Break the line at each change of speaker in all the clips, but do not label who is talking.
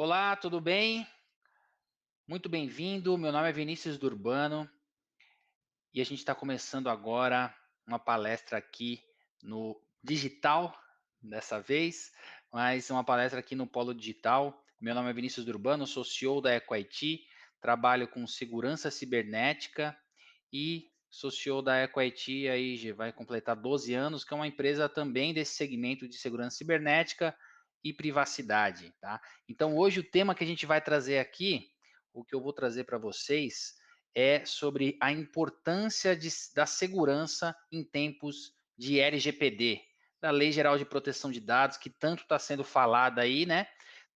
Olá, tudo bem? Muito bem-vindo. Meu nome é Vinícius Durbano e a gente está começando agora uma palestra aqui no digital, dessa vez, mas uma palestra aqui no Polo Digital. Meu nome é Vinícius Durbano, sou CEO da EcoIT, trabalho com segurança cibernética e sou CEO da EcoIT, aí já vai completar 12 anos, que é uma empresa também desse segmento de segurança cibernética e privacidade, tá? Então, hoje o tema que a gente vai trazer aqui, o que eu vou trazer para vocês, é sobre a importância da segurança em tempos de LGPD, da Lei Geral de Proteção de Dados, que tanto está sendo falada aí, né,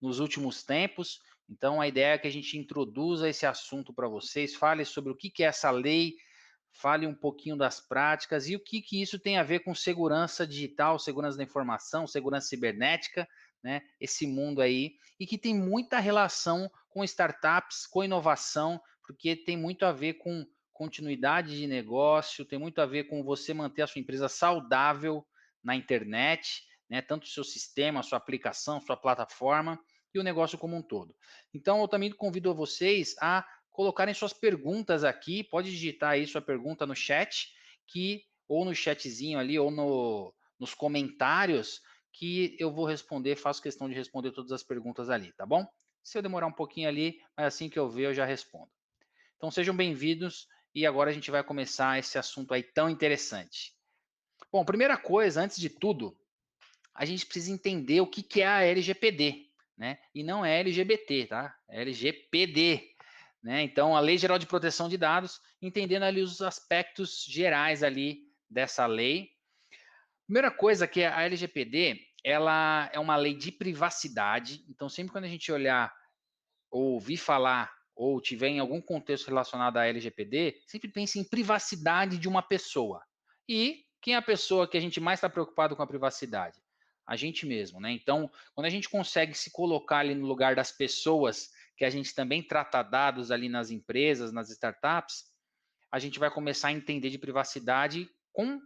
nos últimos tempos. Então, a ideia é que a gente introduza esse assunto para vocês, fale sobre o que é essa lei, fale um pouquinho das práticas e o que isso tem a ver com segurança digital, segurança da informação, segurança cibernética, né? Esse mundo aí, e que tem muita relação com startups, com inovação, porque tem muito a ver com continuidade de negócio, tem muito a ver com você manter a sua empresa saudável na internet, né? Tanto o seu sistema, a sua aplicação, sua plataforma e o negócio como um todo. Então, eu também convido vocês a colocarem suas perguntas aqui, pode digitar aí sua pergunta no chat, ou no chatzinho ali, ou nos comentários, que eu vou responder, faço questão de responder todas as perguntas ali, tá bom? Se eu demorar um pouquinho ali, mas assim que eu ver, eu já respondo. Então sejam bem-vindos e agora a gente vai começar esse assunto aí tão interessante. Bom, primeira coisa, antes de tudo, a gente precisa entender o que é a LGPD, né? E não é LGBT, tá? É LGPD, né? Então, a Lei Geral de Proteção de Dados, entendendo ali os aspectos gerais ali dessa lei. Primeira coisa que a LGPD, ela é uma lei de privacidade. Então, sempre quando a gente olhar ou ouvir falar ou tiver em algum contexto relacionado à LGPD, sempre pense em privacidade de uma pessoa. E quem é a pessoa que a gente mais está preocupado com a privacidade? A gente mesmo, né? Então, quando a gente consegue se colocar ali no lugar das pessoas, que a gente também trata dados ali nas empresas, nas startups, a gente vai começar a entender de privacidade com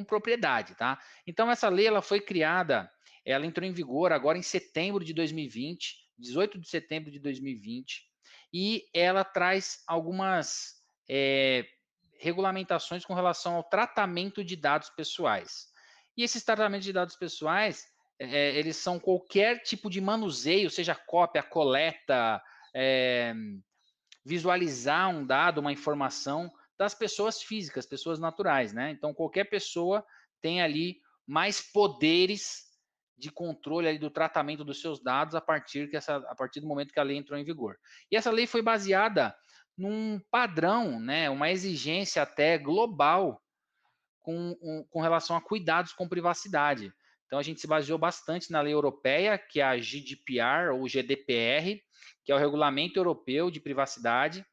propriedade, tá? Então, essa lei ela foi criada, ela entrou em vigor agora em setembro de 2020, 18 de setembro de 2020, e ela traz algumas regulamentações com relação ao tratamento de dados pessoais. E esses tratamentos de dados pessoais, eles são qualquer tipo de manuseio, seja cópia, coleta, é, visualizar um dado, uma informação das pessoas físicas, pessoas naturais, né? Então, qualquer pessoa tem ali mais poderes de controle ali do tratamento dos seus dados a partir do momento que a lei entrou em vigor. E essa lei foi baseada num padrão, né, uma exigência até global com relação a cuidados com privacidade. Então, a gente se baseou bastante na lei europeia, que é a GDPR ou GDPR, que é o Regulamento Europeu de Privacidade.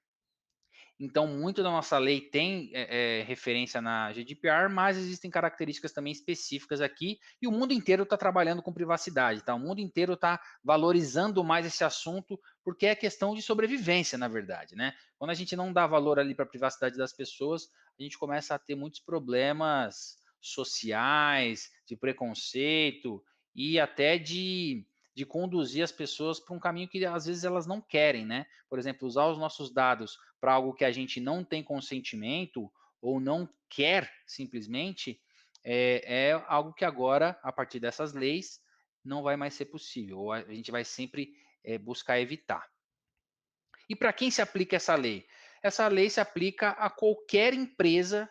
Então, muito da nossa lei tem referência na GDPR, mas existem características também específicas aqui, e o mundo inteiro está trabalhando com privacidade, tá? O mundo inteiro está valorizando mais esse assunto, porque é questão de sobrevivência, na verdade, né? Quando a gente não dá valor ali para a privacidade das pessoas, a gente começa a ter muitos problemas sociais, de preconceito e até de conduzir as pessoas para um caminho que às vezes elas não querem, né? Por exemplo, usar os nossos dados para algo que a gente não tem consentimento ou não quer simplesmente, é algo que agora, a partir dessas leis, não vai mais ser possível, ou a gente vai sempre buscar evitar. E para quem se aplica essa lei? Essa lei se aplica a qualquer empresa,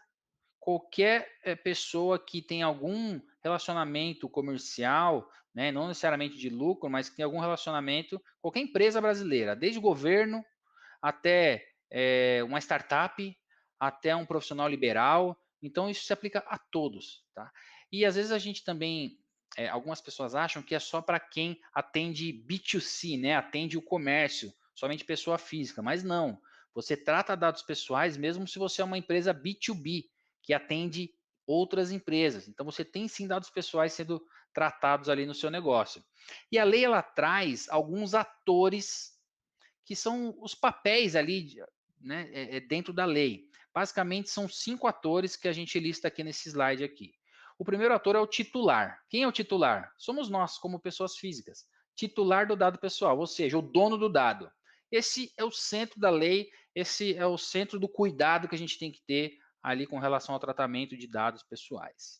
qualquer pessoa que tem algum relacionamento comercial, né, não necessariamente de lucro, mas que tem algum relacionamento, qualquer empresa brasileira, desde o governo até uma startup, até um profissional liberal. Então, isso se aplica a todos, tá? E às vezes a gente também, algumas pessoas acham que é só para quem atende B2C, né? Atende o comércio, somente pessoa física, mas não. Você trata dados pessoais mesmo se você é uma empresa B2B, que atende outras empresas. Então, você tem sim dados pessoais sendo tratados ali no seu negócio. E a lei, ela traz alguns atores que são os papéis ali, né, dentro da lei. Basicamente, são 5 atores que a gente lista aqui nesse slide aqui. O primeiro ator é o titular. Quem é o titular? Somos nós, como pessoas físicas. titular do dado pessoal, ou seja, o dono do dado. Esse é o centro da lei, esse é o centro do cuidado que a gente tem que ter ali com relação ao tratamento de dados pessoais.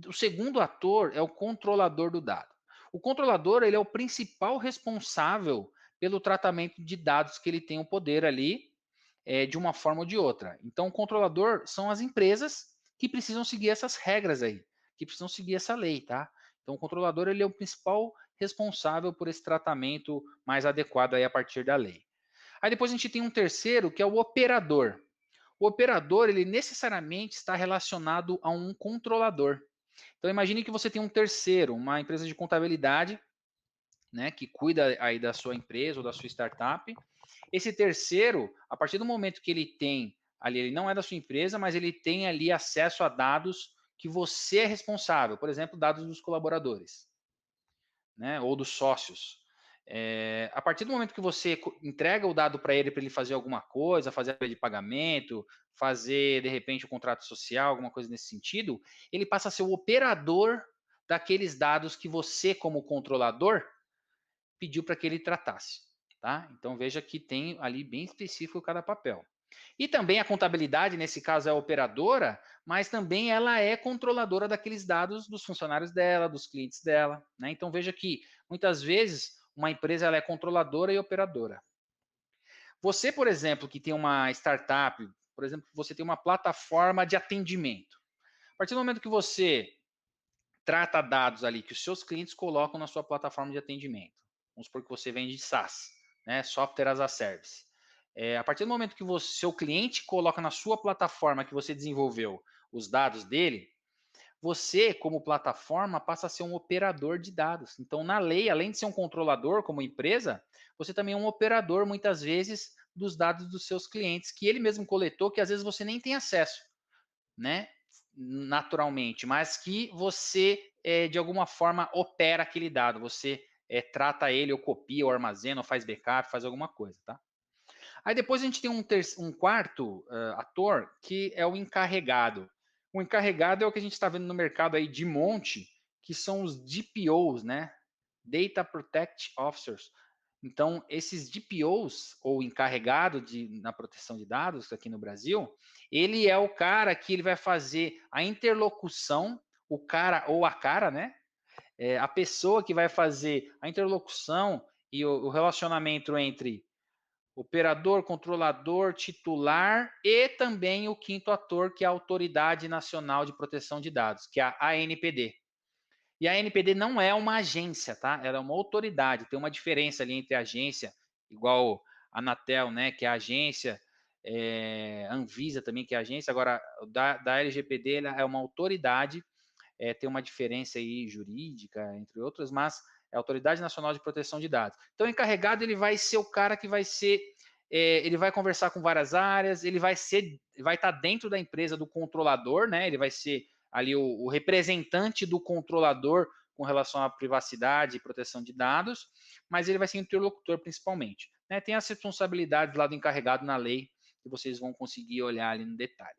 O segundo ator é o controlador do dado. O controlador, ele é o principal responsável pelo tratamento de dados que ele tem o poder ali, de uma forma ou de outra. Então, o controlador são as empresas que precisam seguir essas regras aí, que precisam seguir essa lei, tá? Então, o controlador, ele é o principal responsável por esse tratamento mais adequado aí a partir da lei. Aí depois a gente tem um terceiro, que é o operador. O operador, ele necessariamente está relacionado a um controlador. Então imagine que você tem um terceiro, uma empresa de contabilidade, né, que cuida aí da sua empresa ou da sua startup. Esse terceiro, a partir do momento que ele tem ali, ele não é da sua empresa, mas ele tem ali acesso a dados que você é responsável, por exemplo, dados dos colaboradores, né, ou dos sócios. A partir do momento que você entrega o dado para ele fazer alguma coisa, fazer a de pagamento, fazer de repente o contrato social, alguma coisa nesse sentido, ele passa a ser o operador daqueles dados que você, como controlador, pediu para que ele tratasse. Tá? Então veja que tem ali bem específico cada papel. E também a contabilidade, nesse caso, é a operadora, mas também ela é controladora daqueles dados dos funcionários dela, dos clientes dela. Né? Então veja que muitas vezes uma empresa ela é controladora e operadora. Você, por exemplo, que tem uma startup, por exemplo, você tem uma plataforma de atendimento. A partir do momento que você trata dados ali que os seus clientes colocam na sua plataforma de atendimento, vamos supor que você vende SaaS, né, Software as a Service. A partir do momento que seu cliente coloca na sua plataforma que você desenvolveu os dados dele, você, como plataforma, passa a ser um operador de dados. Então, na lei, além de ser um controlador como empresa, você também é um operador, muitas vezes, dos dados dos seus clientes, que ele mesmo coletou, que às vezes você nem tem acesso, né? Naturalmente, mas que você, de alguma forma, opera aquele dado. Você trata ele, ou copia, ou armazena, ou faz backup, faz alguma coisa, tá? Aí depois a gente tem um quarto ator, que é o encarregado. O encarregado é o que a gente está vendo no mercado aí de monte, que são os DPOs, né? Data Protect Officers. Então, esses DPOs, ou encarregado na proteção de dados aqui no Brasil, ele é o cara que ele vai fazer a interlocução, o cara ou a cara, né? A pessoa que vai fazer a interlocução e o relacionamento entre operador, controlador, titular e também o quinto ator, que é a Autoridade Nacional de Proteção de Dados, que é a ANPD. E a ANPD não é uma agência, tá? Ela é uma autoridade. Tem uma diferença ali entre agência, igual a Anatel, né, que é a agência, Anvisa também, que é a agência. Agora, da LGPD, ela é uma autoridade, tem uma diferença aí jurídica, entre outras, mas é a Autoridade Nacional de Proteção de Dados. Então, o encarregado, ele vai ser o cara que vai ser, ele vai conversar com várias áreas, ele vai estar dentro da empresa do controlador, né? Ele vai ser ali o representante do controlador com relação à privacidade e proteção de dados, mas ele vai ser interlocutor principalmente. Né? Tem as responsabilidades lá do encarregado na lei, que vocês vão conseguir olhar ali no detalhe.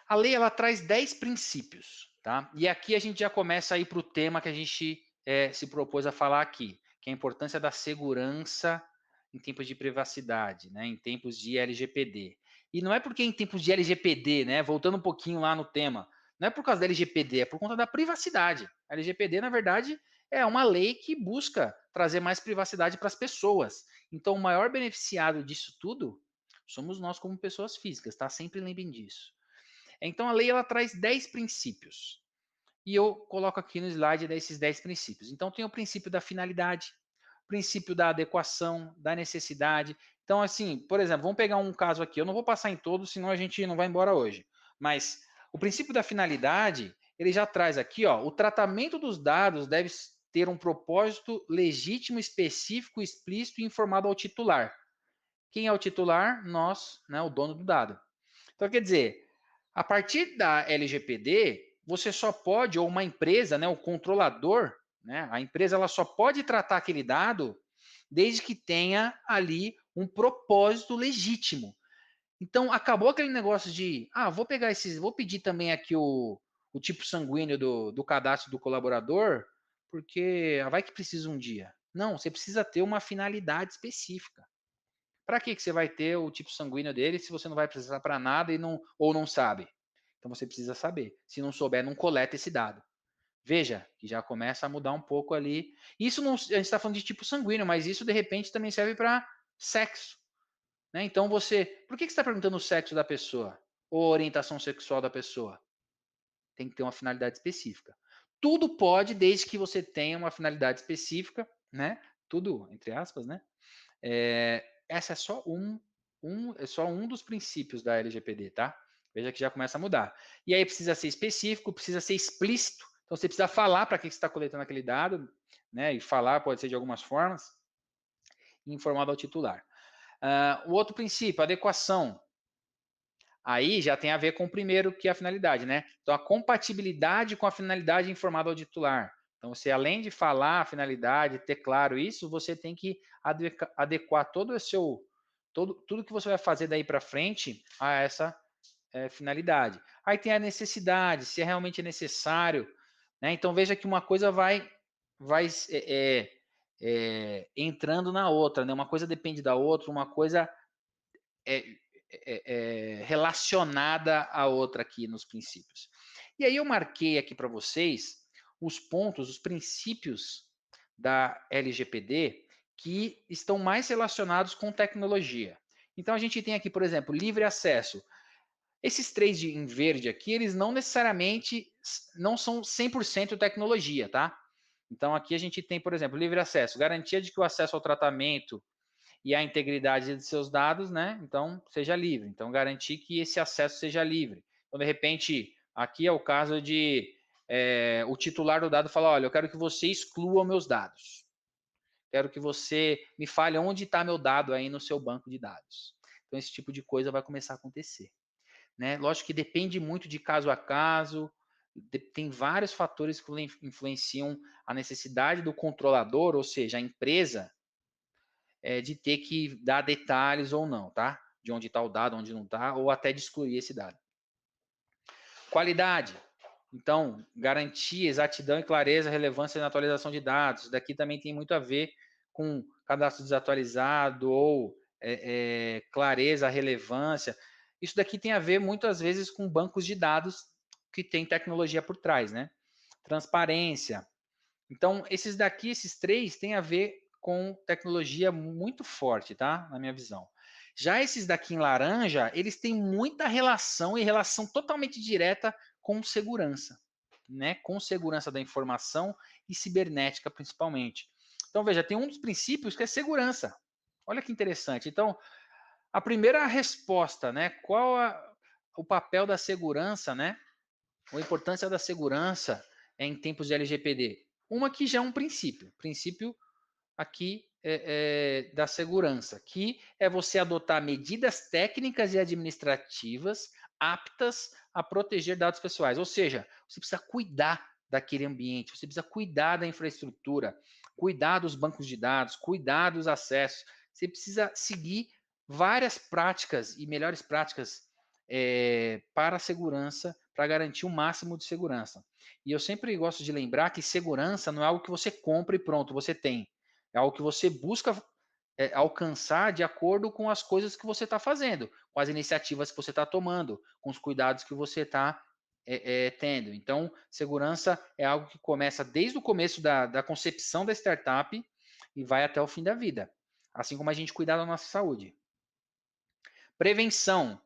A lei ela traz 10 princípios, tá? E aqui a gente já começa a ir para o tema que a gente se propôs a falar aqui, que é a importância da segurança em tempos de privacidade, né? Em tempos de LGPD. E não é porque em tempos de LGPD, né? Voltando um pouquinho lá no tema, não é por causa da LGPD, é por conta da privacidade. A LGPD, na verdade, é uma lei que busca trazer mais privacidade para as pessoas. Então, o maior beneficiado disso tudo somos nós como pessoas físicas, tá? Sempre lembrem disso. Então a lei ela traz 10 princípios. E eu coloco aqui no slide desses 10 princípios. Então tem o princípio da finalidade, o princípio da adequação, da necessidade. Então, assim, por exemplo, vamos pegar um caso aqui. Eu não vou passar em todos, senão a gente não vai embora hoje. Mas o princípio da finalidade, ele já traz aqui, ó, o tratamento dos dados deve ter um propósito legítimo, específico, explícito e informado ao titular. Quem é o titular? Nós, né, o dono do dado. Então, quer dizer, a partir da LGPD, você só pode, ou uma empresa, né, o controlador, né, a empresa ela só pode tratar aquele dado desde que tenha ali um propósito legítimo. Então, acabou aquele negócio de, vou pegar esses, vou pedir também aqui o tipo sanguíneo do cadastro do colaborador, porque vai que precisa um dia. Não, você precisa ter uma finalidade específica. Para que você vai ter o tipo sanguíneo dele se você não vai precisar para nada ou não sabe? Então você precisa saber. Se não souber, não coleta esse dado. Veja que já começa a mudar um pouco ali. Isso não, a gente está falando de tipo sanguíneo, mas isso de repente também serve para sexo. Né? Então por que você está perguntando o sexo da pessoa? Ou a orientação sexual da pessoa? Tem que ter uma finalidade específica. Tudo pode, desde que você tenha uma finalidade específica, né? Tudo, entre aspas, né? Essa é só um dos princípios da LGPD, tá? Veja que já começa a mudar. E aí precisa ser específico, precisa ser explícito. Então você precisa falar para que você está coletando aquele dado, né? E falar pode ser de algumas formas, informado ao titular. O outro princípio, adequação. Aí já tem a ver com o primeiro, que é a finalidade, né? Então, a compatibilidade com a finalidade informada ao titular. Então, você, além de falar a finalidade, ter claro isso, você tem que adequar todo o seu, tudo que você vai fazer daí para frente a essa finalidade. Aí tem a necessidade, se é realmente necessário, né? Então, veja que uma coisa vai entrando na outra, né? Uma coisa depende da outra, uma coisa é, relacionada à outra aqui nos princípios. E aí eu marquei aqui para vocês os pontos, os princípios da LGPD que estão mais relacionados com tecnologia. Então a gente tem aqui, por exemplo, livre acesso. Esses três em verde aqui, eles não necessariamente não são 100% tecnologia, tá? Então aqui a gente tem, por exemplo, livre acesso, garantia de que o acesso ao tratamento e a integridade de seus dados, né? Então, seja livre. Então, garantir que esse acesso seja livre. Então, de repente, aqui é o caso de o titular do dado falar, olha, eu quero que você exclua meus dados. Quero que você me fale onde está meu dado aí no seu banco de dados. Então, esse tipo de coisa vai começar a acontecer. Né? Lógico que depende muito de caso a caso, tem vários fatores que influenciam a necessidade do controlador, ou seja, a empresa, de ter que dar detalhes ou não, tá? De onde está o dado, onde não está, ou até de excluir esse dado. Qualidade. Então, garantir exatidão e clareza, relevância na atualização de dados. Isso daqui também tem muito a ver com cadastro desatualizado ou clareza, relevância. Isso daqui tem a ver muitas vezes com bancos de dados que tem tecnologia por trás, né? Transparência. Então, esses três têm a ver com tecnologia muito forte, tá? Na minha visão. Já esses daqui em laranja, eles têm muita relação e relação totalmente direta com segurança, né? Com segurança da informação e cibernética, principalmente. Então, veja, tem um dos princípios que é segurança. Olha que interessante. Então, a primeira resposta, né? O papel da segurança, né? A importância da segurança em tempos de LGPD. Uma que já é um princípio aqui da segurança, que é você adotar medidas técnicas e administrativas aptas a proteger dados pessoais. Ou seja, você precisa cuidar daquele ambiente, você precisa cuidar da infraestrutura, cuidar dos bancos de dados, cuidar dos acessos. Você precisa seguir várias práticas e melhores práticas para a segurança, para garantir o máximo de segurança. E eu sempre gosto de lembrar que segurança não é algo que você compra e pronto, você tem. É algo que você busca alcançar de acordo com as coisas que você está fazendo, com as iniciativas que você está tomando, com os cuidados que você está tendo. Então, segurança é algo que começa desde o começo da concepção da startup e vai até o fim da vida. Assim como a gente cuidar da nossa saúde. Prevenção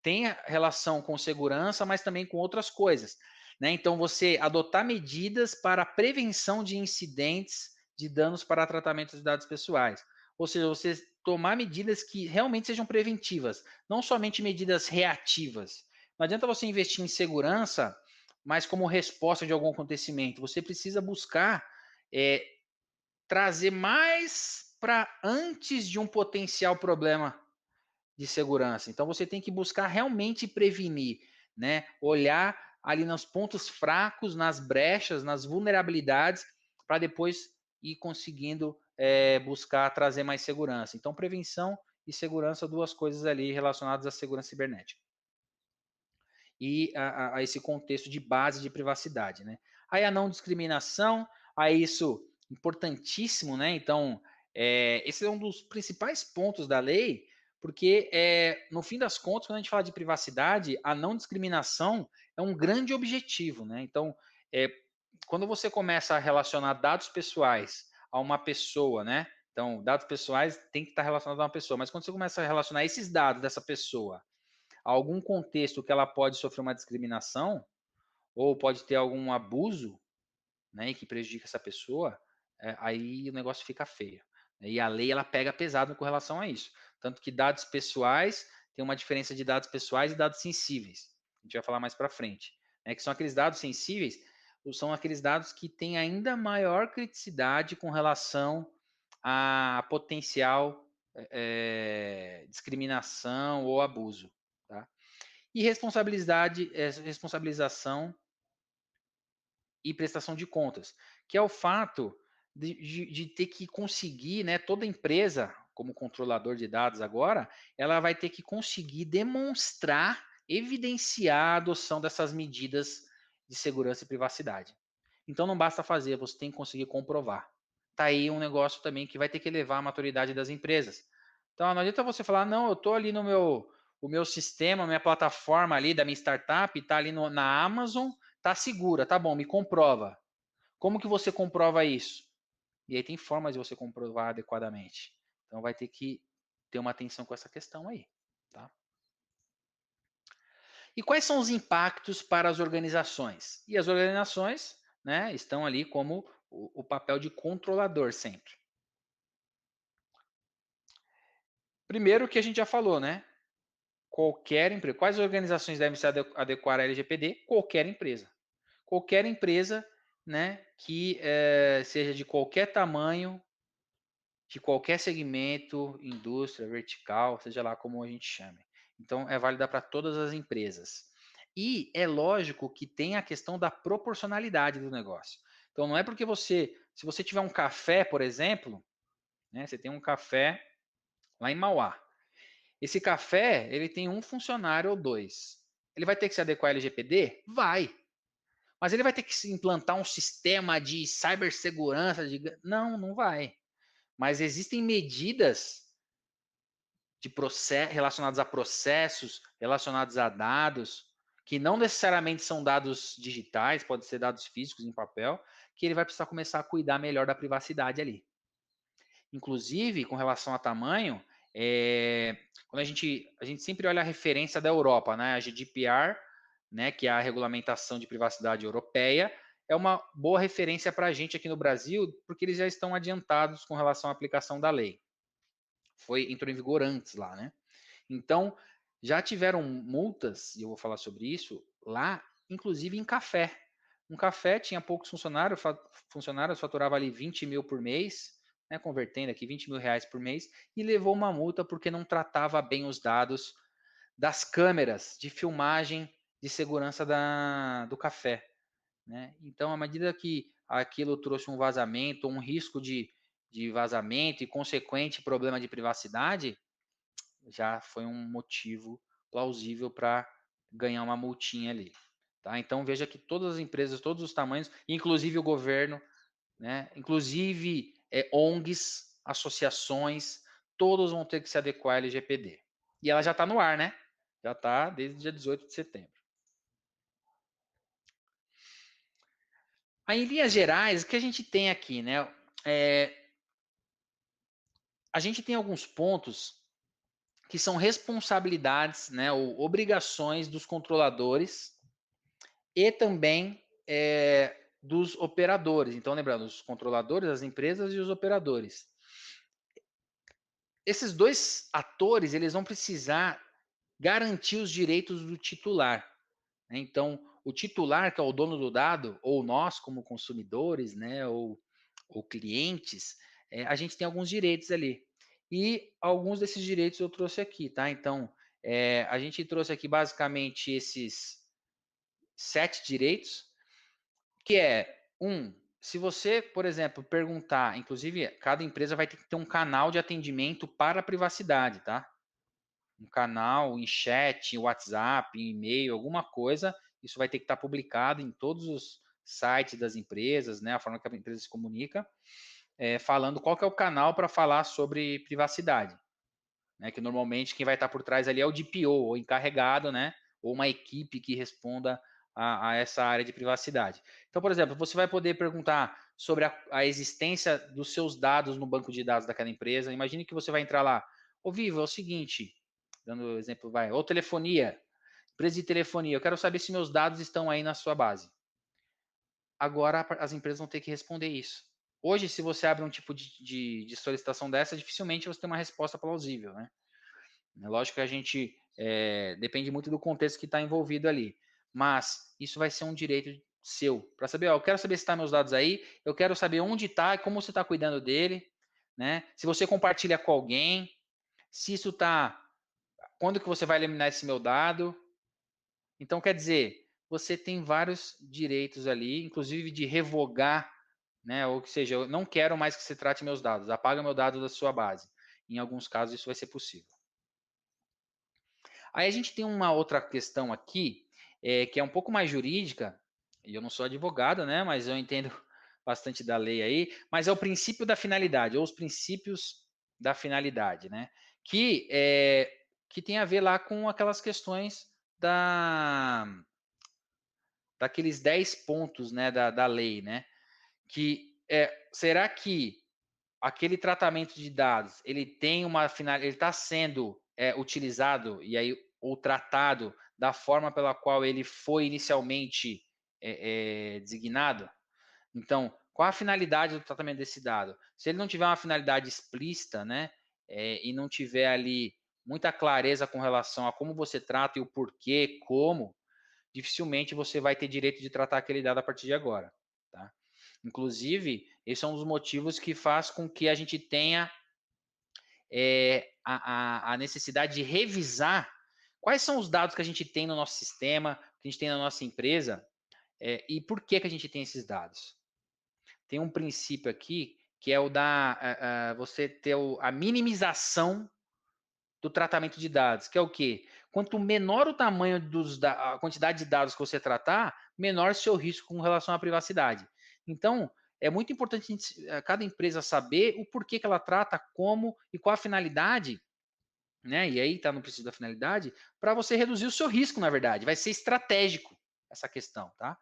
tem relação com segurança, mas também com outras coisas. Né? Então, você adotar medidas para a prevenção de incidentes de danos para tratamento de dados pessoais. Ou seja, você tomar medidas que realmente sejam preventivas, não somente medidas reativas. Não adianta você investir em segurança, mas como resposta de algum acontecimento. Você precisa buscar trazer mais para antes de um potencial problema de segurança. Então você tem que buscar realmente prevenir, né? Olhar ali nos pontos fracos, nas brechas, nas vulnerabilidades, para depois ir conseguindo buscar trazer mais segurança. Então prevenção e segurança, duas coisas ali relacionadas à segurança cibernética. e a esse contexto de base de privacidade, né? Aí a não discriminação, aí isso importantíssimo, né? Então, esse é um dos principais pontos da lei, porque no fim das contas, quando a gente fala de privacidade, a não discriminação é um grande objetivo, né? Então, é, quando você começa a relacionar dados pessoais a uma pessoa, né? Então, dados pessoais tem que estar relacionados a uma pessoa, mas quando você começa a relacionar esses dados dessa pessoa a algum contexto que ela pode sofrer uma discriminação ou pode ter algum abuso, né, que prejudica essa pessoa, aí o negócio fica feio. E a lei ela pega pesado com relação a isso. Tanto que dados pessoais tem uma diferença de dados pessoais e dados sensíveis. A gente vai falar mais para frente. Né, que são aqueles dados sensíveis, são aqueles dados que têm ainda maior criticidade com relação a potencial discriminação ou abuso. Tá? E responsabilização e prestação de contas, que é o fato de ter que conseguir, né, toda empresa, como controlador de dados agora, ela vai ter que conseguir demonstrar, evidenciar a adoção dessas medidas de segurança e privacidade. Então não basta fazer, você tem que conseguir comprovar. Tá aí um negócio também que vai ter que levar a maturidade das empresas. Então não adianta você falar, não, eu estou ali no o meu sistema, minha plataforma ali da minha startup, está ali na Amazon, tá segura, tá bom, me comprova. Como que você comprova isso? E aí tem formas de você comprovar adequadamente. Então vai ter que ter uma atenção com essa questão aí, tá? E quais são os impactos para as organizações? E as organizações, né, estão ali como o papel de controlador sempre. Primeiro que a gente já falou, né? Qualquer empresa. Quais organizações devem se adequar à LGPD? Qualquer empresa. Qualquer empresa, né, que seja de qualquer tamanho, de qualquer segmento, indústria, vertical, seja lá como a gente chame. Então, é válida para todas as empresas. E é lógico que tem a questão da proporcionalidade do negócio. Então, não é porque se você tiver um café, por exemplo, né, você tem um café lá em Mauá. Esse café, ele tem um funcionário ou dois. Ele vai ter que se adequar à LGPD? Vai. Mas ele vai ter que implantar um sistema de cibersegurança? Não, não vai. Mas existem medidas de relacionadas a processos, relacionados a dados, que não necessariamente são dados digitais, pode ser dados físicos em papel, que ele vai precisar começar a cuidar melhor da privacidade ali. Inclusive, com relação a tamanho, quando a gente sempre olha a referência da Europa, né? A GDPR, né, que é a regulamentação de privacidade europeia, é uma boa referência para a gente aqui no Brasil, porque eles já estão adiantados com relação à aplicação da lei. Entrou em vigor antes lá, né? Então, já tiveram multas, e eu vou falar sobre isso, lá, inclusive em café. Um café tinha poucos funcionários faturava ali 20 mil por mês, né, convertendo aqui 20 mil reais por mês, e levou uma multa porque não tratava bem os dados das câmeras de filmagem de segurança do café. Né? Então, à medida que aquilo trouxe um vazamento, um risco de vazamento e consequente problema de privacidade, já foi um motivo plausível para ganhar uma multinha ali. Tá? Então veja que todas as empresas, todos os tamanhos, inclusive o governo, né, inclusive ONGs, associações, todos vão ter que se adequar à LGPD. E ela já está no ar, né? Já está desde o dia 18 de setembro. Aí, em linhas gerais, o que a gente tem aqui, né? A gente tem alguns pontos que são responsabilidades, né, ou obrigações dos controladores e também dos operadores. Então, lembrando, os controladores, as empresas e os operadores. Esses dois atores, eles vão precisar garantir os direitos do titular. Né? Então, o titular, que é o dono do dado, ou nós como consumidores, né, ou clientes, a gente tem alguns direitos ali. E alguns desses direitos eu trouxe aqui, tá? Então, a gente trouxe aqui basicamente esses 7 direitos, que se você, por exemplo, perguntar, inclusive cada empresa vai ter que ter um canal de atendimento para a privacidade, tá? um canal em chat, em WhatsApp, em e-mail, alguma coisa, isso vai ter que estar publicado em todos os sites das empresas, né, a forma que a empresa se comunica, falando qual que é o canal para falar sobre privacidade, né, que normalmente quem vai estar por trás ali é o DPO, ou encarregado, né, ou uma equipe que responda a essa área de privacidade. Então, por exemplo, você vai poder perguntar sobre a existência dos seus dados no banco de dados daquela empresa. Imagine que você vai entrar lá, ô Vivo, é o seguinte, dando exemplo, vai, ou telefonia, empresa de telefonia, eu quero saber se meus dados estão aí na sua base. Agora as empresas vão ter que responder isso. Hoje, se você abre um tipo de solicitação dessa, dificilmente você tem uma resposta plausível, né? É lógico que a gente depende muito do contexto que está envolvido ali, mas isso vai ser um direito seu para saber. Ó, eu quero saber se está meus dados aí, eu quero saber onde está e como você está cuidando dele, né? Se você compartilha com alguém, se isso está, quando que você vai eliminar esse meu dado? Então quer dizer, você tem vários direitos ali, inclusive de revogar, né? Ou que seja, eu não quero mais que você trate meus dados, apaga meu dado da sua base. Em alguns casos isso vai ser possível. Aí a gente tem uma outra questão aqui, que é um pouco mais jurídica, e eu não sou advogado, né, mas eu entendo bastante da lei aí, mas é o princípio da finalidade, ou os princípios da finalidade, né, que tem a ver lá com aquelas questões daqueles 10 pontos, né, da lei, né, será que aquele tratamento de dados, ele tem uma final, ele está sendo utilizado e aí ou tratado da forma pela qual ele foi inicialmente designado? Então, qual a finalidade do tratamento desse dado? Se ele não tiver uma finalidade explícita, né, e não tiver ali muita clareza com relação a como você trata e o porquê, como, dificilmente você vai ter direito de tratar aquele dado a partir de agora, tá? Inclusive, esse é um dos motivos que faz com que a gente tenha a necessidade de revisar quais são os dados que a gente tem no nosso sistema, que a gente tem na nossa empresa, e por que a gente tem esses dados. Tem um princípio aqui que é o da você ter a minimização do tratamento de dados, que é o quê? Quanto menor o tamanho a quantidade de dados que você tratar, menor seu risco com relação à privacidade. Então, é muito importante cada empresa saber o porquê que ela trata, como e qual a finalidade, né? E aí está no princípio da finalidade, para você reduzir o seu risco, na verdade. Vai ser estratégico essa questão, tá?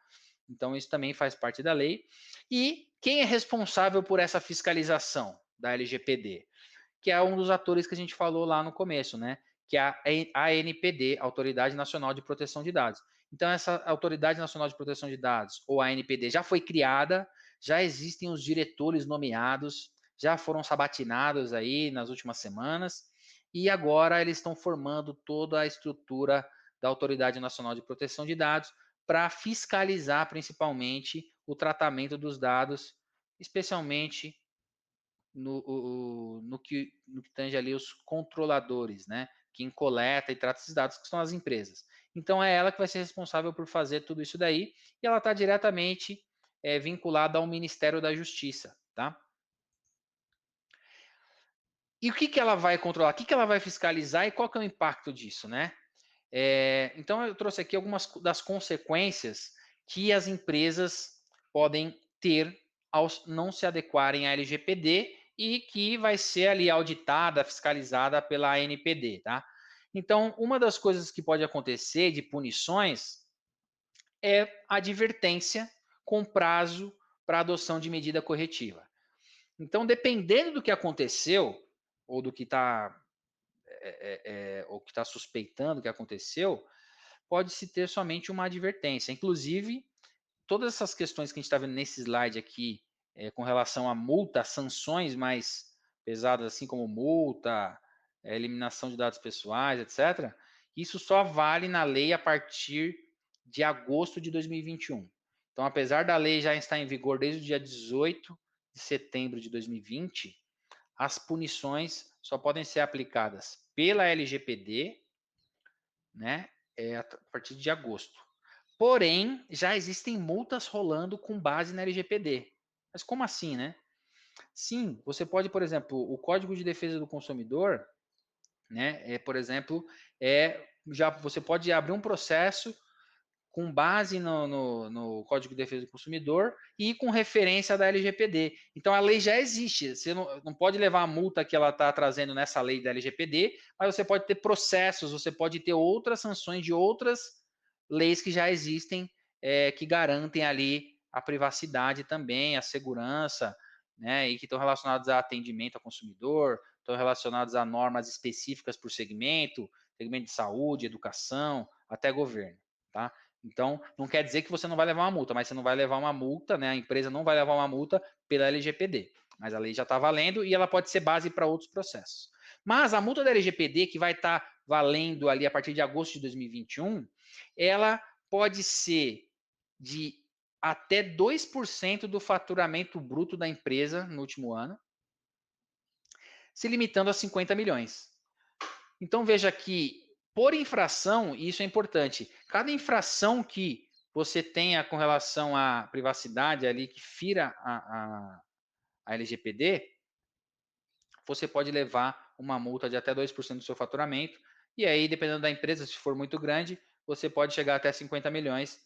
Então, isso também faz parte da lei. E quem é responsável por essa fiscalização da LGPD? Que é um dos atores que a gente falou lá no começo, né? Que é a ANPD, Autoridade Nacional de Proteção de Dados. Então, essa Autoridade Nacional de Proteção de Dados, ou a ANPD, já foi criada, já existem os diretores nomeados, já foram sabatinados aí nas últimas semanas, e agora eles estão formando toda a estrutura da Autoridade Nacional de Proteção de Dados para fiscalizar principalmente o tratamento dos dados, especialmente no que tange ali os controladores, né? Quem coleta e trata esses dados, que são as empresas. Então é ela que vai ser responsável por fazer tudo isso daí, e ela está diretamente vinculada ao Ministério da Justiça, tá? E o que ela vai controlar? O que ela vai fiscalizar e qual que é o impacto disso, né? Então eu trouxe aqui algumas das consequências que as empresas podem ter ao não se adequarem à LGPD e que vai ser ali auditada, fiscalizada pela ANPD, tá? Então, uma das coisas que pode acontecer de punições é advertência com prazo para adoção de medida corretiva. Então, dependendo do que aconteceu ou do que está ou que está suspeitando que aconteceu, pode-se ter somente uma advertência. Inclusive, todas essas questões que a gente está vendo nesse slide aqui, com relação a multa, sanções mais pesadas, assim como multa, eliminação de dados pessoais, etc., isso só vale na lei a partir de agosto de 2021. Então, apesar da lei já estar em vigor desde o dia 18 de setembro de 2020, as punições só podem ser aplicadas pela LGPD, né, a partir de agosto. Porém, já existem multas rolando com base na LGPD. Mas como assim, né? Sim, você pode, por exemplo, o Código de Defesa do Consumidor, né? Por exemplo, já você pode abrir um processo com base no Código de Defesa do Consumidor e com referência da LGPD. Então, a lei já existe. Você não pode levar a multa que ela está trazendo nessa lei da LGPD, mas você pode ter processos, você pode ter outras sanções de outras leis que já existem, que garantem ali a privacidade também, a segurança, né, e que estão relacionados a atendimento ao consumidor, estão relacionados a normas específicas por segmento de saúde, educação, até governo, tá? Então, não quer dizer que você não vai levar uma multa, mas você não vai levar uma multa, né? A empresa não vai levar uma multa pela LGPD. Mas a lei já está valendo e ela pode ser base para outros processos. Mas a multa da LGPD, que vai estar valendo ali a partir de agosto de 2021, ela pode ser de até 2% do faturamento bruto da empresa no último ano, se limitando a 50 milhões. Então veja que, por infração, e isso é importante, cada infração que você tenha com relação à privacidade ali, que fira a LGPD, você pode levar uma multa de até 2% do seu faturamento, e aí, dependendo da empresa, se for muito grande, você pode chegar até 50 milhões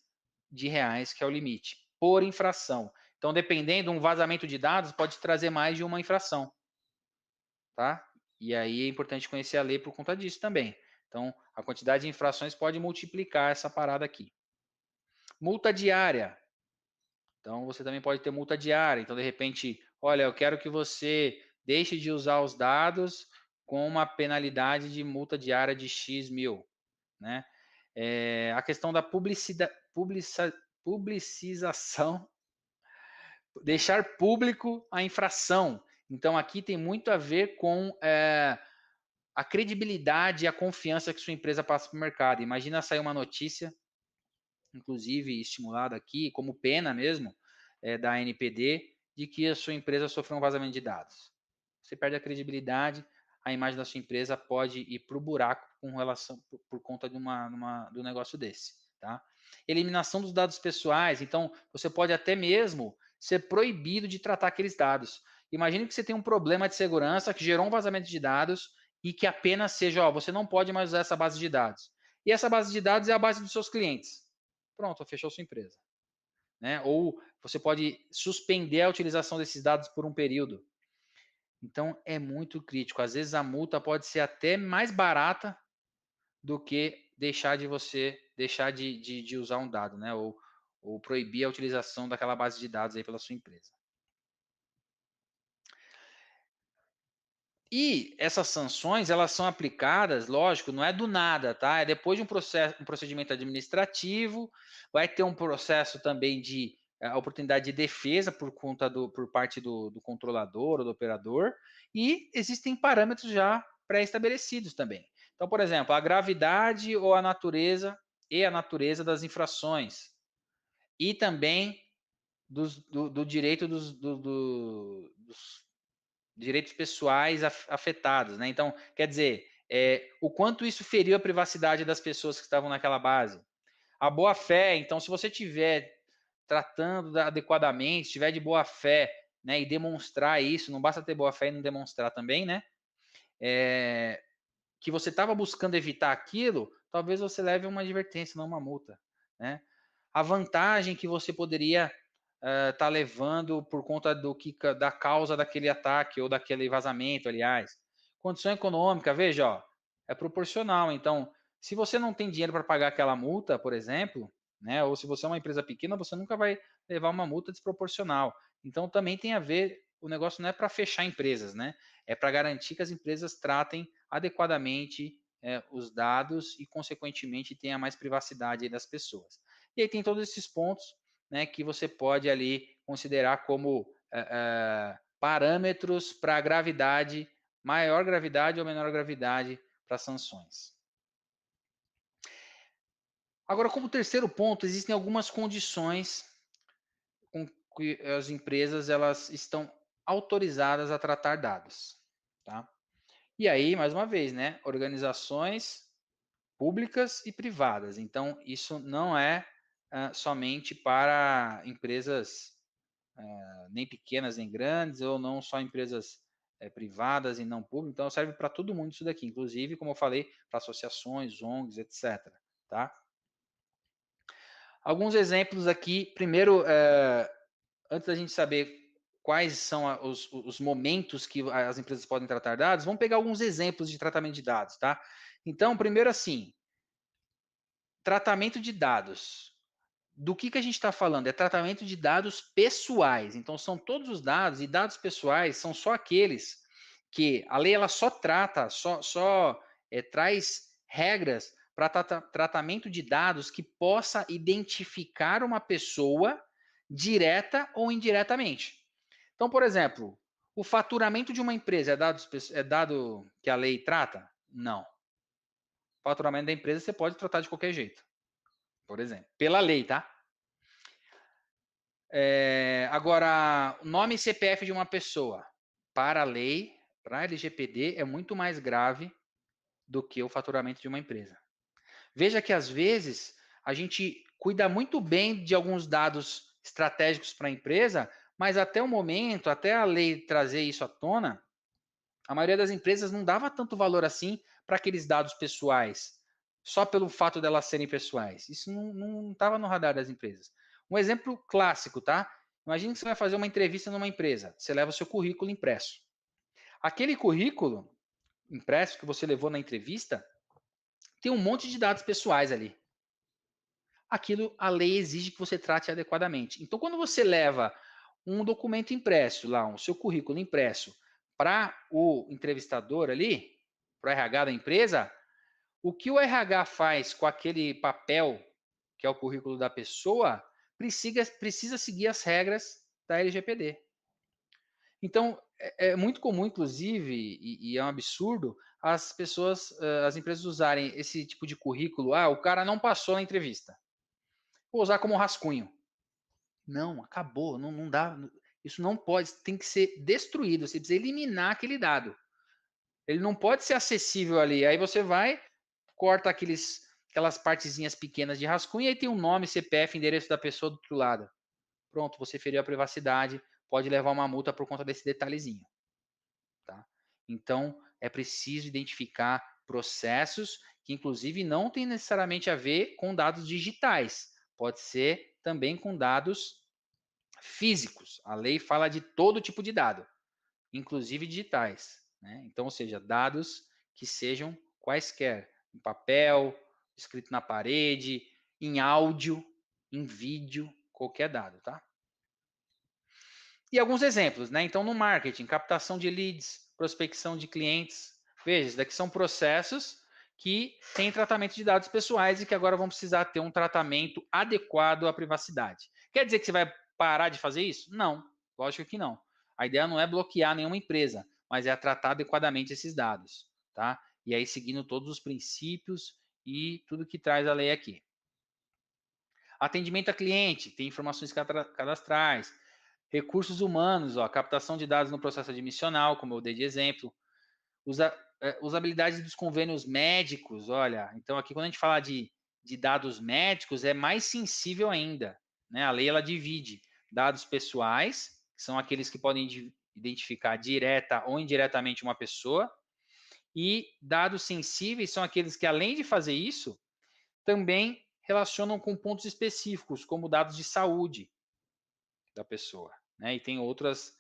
de reais, que é o limite, por infração. Então, dependendo, um vazamento de dados pode trazer mais de uma infração, tá? E aí é importante conhecer a lei por conta disso também. Então, a quantidade de infrações pode multiplicar essa parada aqui. Multa diária. Então, você também pode ter multa diária. Então, de repente, olha, eu quero que você deixe de usar os dados com uma penalidade de multa diária de X mil, né? A questão da publicização, deixar público a infração. Então, aqui tem muito a ver com a credibilidade e a confiança que sua empresa passa para o mercado. Imagina sair uma notícia, inclusive estimulada aqui, como pena mesmo, da ANPD, de que a sua empresa sofreu um vazamento de dados. Você perde a credibilidade, a imagem da sua empresa pode ir para o buraco com relação, por conta de do negócio desse. Tá? Eliminação dos dados pessoais, então você pode até mesmo ser proibido de tratar aqueles dados. Imagine que você tem um problema de segurança que gerou um vazamento de dados e que apenas seja, ó, você não pode mais usar essa base de dados. E essa base de dados é a base dos seus clientes. Pronto, fechou sua empresa. Né? Ou você pode suspender a utilização desses dados por um período. Então, é muito crítico. Às vezes, a multa pode ser até mais barata do que deixar de usar um dado, né? Ou proibir a utilização daquela base de dados aí pela sua empresa. E essas sanções, elas são aplicadas, lógico, não é do nada, tá? É depois de um procedimento administrativo, vai ter um processo também de oportunidade de defesa por parte do controlador ou do operador, e existem parâmetros já pré-estabelecidos também. Então, por exemplo, a gravidade ou a natureza das infrações, e também do direito dos direitos pessoais afetados, né? Então, quer dizer, o quanto isso feriu a privacidade das pessoas que estavam naquela base. A boa fé, então, se você tiver tratando adequadamente, estiver de boa fé, né, e demonstrar isso, não basta ter boa fé e não demonstrar também, né? Que você estava buscando evitar aquilo, talvez você leve uma advertência, não uma multa, né? A vantagem que você poderia tá levando por conta da causa daquele ataque ou daquele vazamento, aliás. Condição econômica, veja, ó, é proporcional. Então, se você não tem dinheiro para pagar aquela multa, por exemplo, né, ou se você é uma empresa pequena, você nunca vai levar uma multa desproporcional. Então, também tem a ver, o negócio não é para fechar empresas, né? É para garantir que as empresas tratem adequadamente os dados e, consequentemente, tenha mais privacidade das pessoas. E aí tem todos esses pontos, né, que você pode ali considerar como parâmetros para gravidade, maior gravidade ou menor gravidade para sanções. Agora, como terceiro ponto, existem algumas condições com que as empresas elas estão autorizadas a tratar dados, tá? E aí, mais uma vez, né, organizações públicas e privadas. Então, isso não é somente para empresas nem pequenas nem grandes, ou não só empresas privadas e não públicas, então serve para todo mundo isso daqui, inclusive, como eu falei, para associações, ONGs, etc. Tá? Alguns exemplos aqui, primeiro, antes da gente saber quais são os momentos que as empresas podem tratar dados, vamos pegar alguns exemplos de tratamento de dados, tá? Então, primeiro assim, tratamento de dados. Do que a gente está falando? É tratamento de dados pessoais. Então, são todos os dados, e dados pessoais são só aqueles que a lei ela só trata, traz regras para tratamento de dados que possa identificar uma pessoa direta ou indiretamente. Então, por exemplo, o faturamento de uma empresa é dado que a lei trata? Não. O faturamento da empresa você pode tratar de qualquer jeito, por exemplo, pela lei, tá? Agora, nome e CPF de uma pessoa, para a lei, para a LGPD, é muito mais grave do que o faturamento de uma empresa. Veja que, às vezes, a gente cuida muito bem de alguns dados estratégicos para a empresa, mas até o momento, até a lei trazer isso à tona, a maioria das empresas não dava tanto valor assim para aqueles dados pessoais, só pelo fato delas serem pessoais. Isso não estava no radar das empresas. Um exemplo clássico, tá? Imagina que você vai fazer uma entrevista numa empresa, você leva o seu currículo impresso. Aquele currículo impresso que você levou na entrevista tem um monte de dados pessoais ali. Aquilo a lei exige que você trate adequadamente. Então, quando você leva um documento impresso, lá, o seu currículo impresso, para o entrevistador ali, para o RH da empresa, o que o RH faz com aquele papel, que é o currículo da pessoa, precisa seguir as regras da LGPD. Então, é muito comum, inclusive, e é um absurdo, as pessoas, as empresas usarem esse tipo de currículo. Ah, o cara não passou na entrevista. Vou usar como rascunho. Não, acabou, não dá. Isso não pode, tem que ser destruído. Você precisa eliminar aquele dado. Ele não pode ser acessível ali. Aí você vai, corta aquelas partezinhas pequenas de rascunho e aí tem um nome, CPF, endereço da pessoa do outro lado. Pronto, você feriu a privacidade, pode levar uma multa por conta desse detalhezinho. Tá? Então, é preciso identificar processos que, inclusive, não tem necessariamente a ver com dados digitais. Pode ser também com dados físicos. A lei fala de todo tipo de dado, inclusive digitais. Né? Então, ou seja, dados que sejam quaisquer, em papel, escrito na parede, em áudio, em vídeo, qualquer dado, tá? E alguns exemplos, né? Então, no marketing, captação de leads, prospecção de clientes. Veja, isso daqui são processos que têm tratamento de dados pessoais e que agora vão precisar ter um tratamento adequado à privacidade. Quer dizer que você vai parar de fazer isso? Não, lógico que não. A ideia não é bloquear nenhuma empresa, mas é tratar adequadamente esses dados, tá? E aí seguindo todos os princípios e tudo que traz a lei aqui. Atendimento a cliente, tem informações cadastrais. Recursos humanos, ó, captação de dados no processo admissional, como eu dei de exemplo. Usabilidade dos convênios médicos, olha. Então, aqui, quando a gente fala de dados médicos, é mais sensível ainda. Né? A lei ela divide dados pessoais, que são aqueles que podem identificar direta ou indiretamente uma pessoa, e dados sensíveis são aqueles que, além de fazer isso, também relacionam com pontos específicos, como dados de saúde da pessoa. Né? E tem outras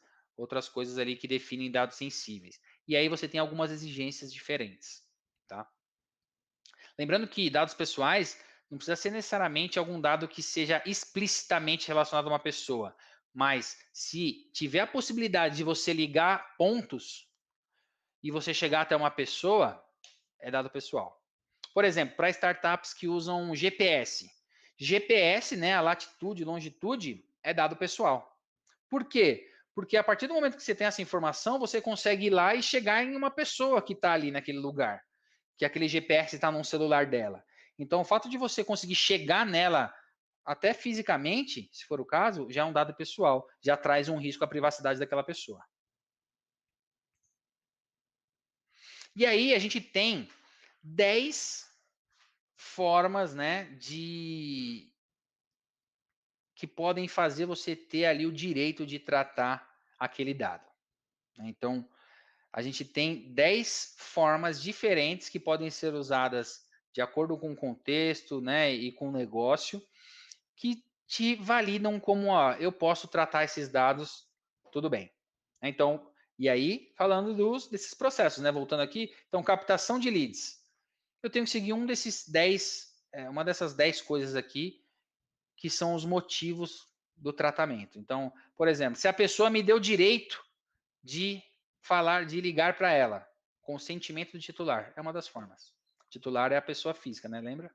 coisas ali que definem dados sensíveis. E aí você tem algumas exigências diferentes. Tá? Lembrando que dados pessoais não precisa ser necessariamente algum dado que seja explicitamente relacionado a uma pessoa, mas se tiver a possibilidade de você ligar pontos e você chegar até uma pessoa, é dado pessoal. Por exemplo, para startups que usam GPS. GPS, né, a latitude, longitude, é dado pessoal. Por quê? Porque a partir do momento que você tem essa informação, você consegue ir lá e chegar em uma pessoa que está ali naquele lugar, que aquele GPS está num celular dela. Então, o fato de você conseguir chegar nela até fisicamente, se for o caso, já é um dado pessoal, já traz um risco à privacidade daquela pessoa. E aí a gente tem 10 formas, né, que podem fazer você ter ali o direito de tratar aquele dado. Então, a gente tem 10 formas diferentes que podem ser usadas de acordo com o contexto, né, e com o negócio, que te validam como, ó, eu posso tratar esses dados, tudo bem. Então, e aí, falando desses processos, né, voltando aqui, então, captação de leads. Eu tenho que seguir um desses 10, uma dessas 10 coisas aqui, que são os motivos do tratamento. Então, por exemplo, se a pessoa me deu direito de falar, de ligar para ela, consentimento do titular, é uma das formas. O titular é a pessoa física, né? Lembra?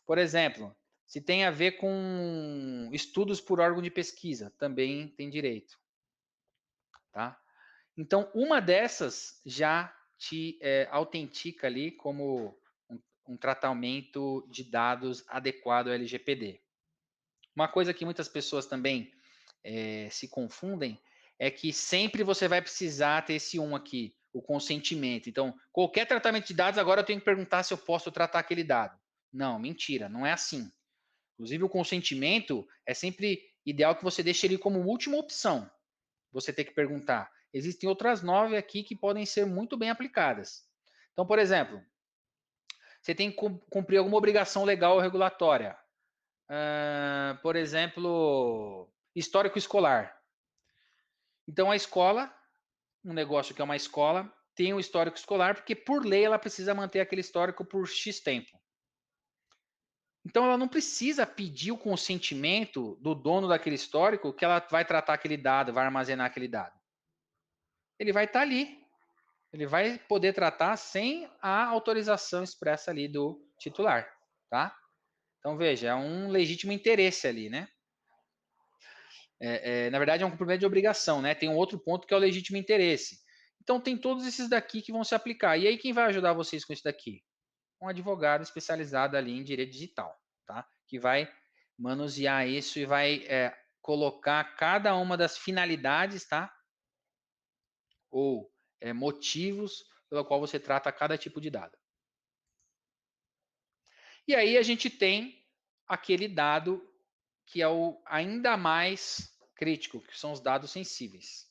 Por exemplo, se tem a ver com estudos por órgão de pesquisa, também tem direito, tá? Então, uma dessas já te autentica ali como um tratamento de dados adequado ao LGPD. Uma coisa que muitas pessoas também se confundem é que sempre você vai precisar ter esse aqui, o consentimento. Então, qualquer tratamento de dados, agora eu tenho que perguntar se eu posso tratar aquele dado. Não, mentira, não é assim. Inclusive, o consentimento é sempre ideal que você deixe ele como última opção. Você tem que perguntar. Existem outras 9 aqui que podem ser muito bem aplicadas. Então, por exemplo, você tem que cumprir alguma obrigação legal ou regulatória. Por exemplo, histórico escolar. Então, a escola, um negócio que é uma escola, tem um histórico escolar, porque por lei ela precisa manter aquele histórico por X tempo. Então, ela não precisa pedir o consentimento do dono daquele histórico que ela vai tratar aquele dado, vai armazenar aquele dado. Ele vai estar ali. Ele vai poder tratar sem a autorização expressa ali do titular, tá? Então, veja, é um legítimo interesse ali, né? Na verdade, é um cumprimento de obrigação, né? Tem um outro ponto que é o legítimo interesse. Então, tem todos esses daqui que vão se aplicar. E aí, quem vai ajudar vocês com isso daqui? Um advogado especializado ali em direito digital, tá? Que vai manusear isso e vai colocar cada uma das finalidades, tá? Ou motivos pelo qual você trata cada tipo de dado. E aí a gente tem aquele dado que é o ainda mais crítico, que são os dados sensíveis.